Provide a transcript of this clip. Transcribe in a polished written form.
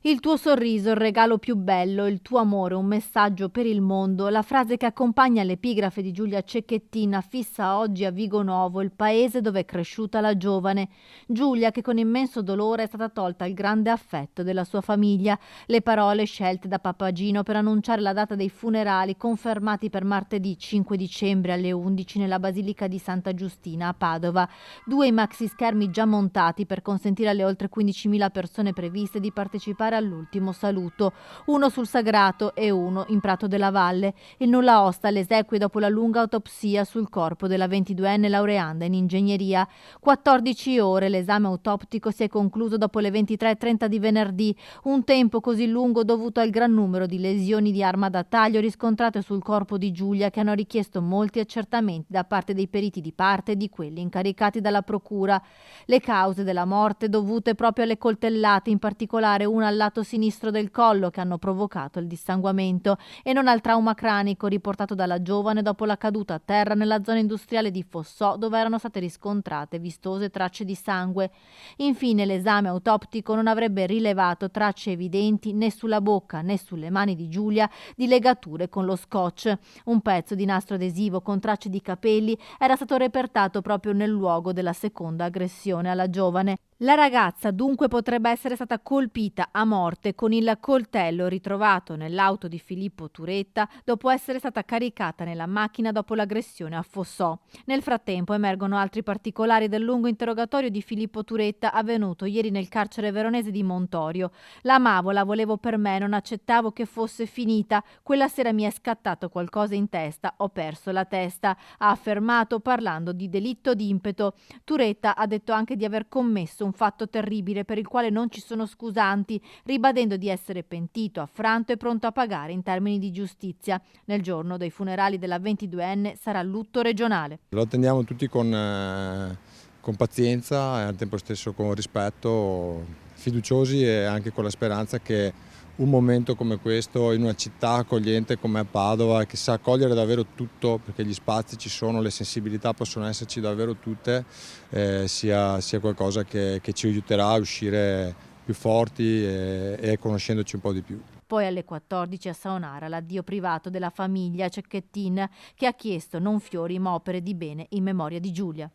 Il tuo sorriso, il regalo più bello, il tuo amore, un messaggio per il mondo, la frase che accompagna l'epigrafe di Giulia Cecchettin affissa oggi a Vigonovo, il paese dove è cresciuta la giovane. Giulia che con immenso dolore è stata tolta il grande affetto della sua famiglia. Le parole scelte da Papagino per annunciare la data dei funerali, confermati per martedì 5 dicembre alle 11 nella Basilica di Santa Giustina a Padova. 2 i maxi schermi già montati per consentire alle oltre 15.000 persone previste di partecipare all'ultimo saluto, uno sul Sagrato e uno in Prato della Valle. Il nulla osta alle esequie dopo la lunga autopsia sul corpo della 22enne laureanda in ingegneria. 14 ore, l'esame autoptico si è concluso dopo le 23:30 di venerdì, un tempo così lungo dovuto al gran numero di lesioni di arma da taglio riscontrate sul corpo di Giulia, che hanno richiesto molti accertamenti da parte dei periti di parte e di quelli incaricati dalla procura. Le cause della morte dovute proprio alle coltellate, in particolare una al lato sinistro del collo, che hanno provocato il dissanguamento, e non al trauma cranico riportato dalla giovane dopo la caduta a terra nella zona industriale di Fossò, dove erano state riscontrate vistose tracce di sangue. Infine l'esame autoptico non avrebbe rilevato tracce evidenti né sulla bocca né sulle mani di Giulia di legature con lo scotch. Un pezzo di nastro adesivo con tracce di capelli era stato repertato proprio nel luogo della seconda aggressione alla giovane. La ragazza dunque potrebbe essere stata colpita a morte con il coltello ritrovato nell'auto di Filippo Turetta dopo essere stata caricata nella macchina dopo l'aggressione a Fossò. Nel frattempo emergono altri particolari del lungo interrogatorio di Filippo Turetta avvenuto ieri nel carcere veronese di Montorio. L'amavo, la volevo per me, non accettavo che fosse finita. Quella sera mi è scattato qualcosa in testa, ho perso la testa, ha affermato parlando di delitto d'impeto. Turetta ha detto anche di aver commesso un fatto terribile per il quale non ci sono scusanti, ribadendo di essere pentito, affranto e pronto a pagare in termini di giustizia. Nel giorno dei funerali della 22enne sarà lutto regionale. Lo attendiamo tutti con pazienza e al tempo stesso con rispetto, fiduciosi e anche con la speranza che un momento come questo in una città accogliente come Padova, che sa accogliere davvero tutto, perché gli spazi ci sono, le sensibilità possono esserci davvero tutte, sia qualcosa che ci aiuterà a uscire più forti e conoscendoci un po' di più. Poi alle 14 a Saonara l'addio privato della famiglia Cecchettin, che ha chiesto non fiori ma opere di bene in memoria di Giulia.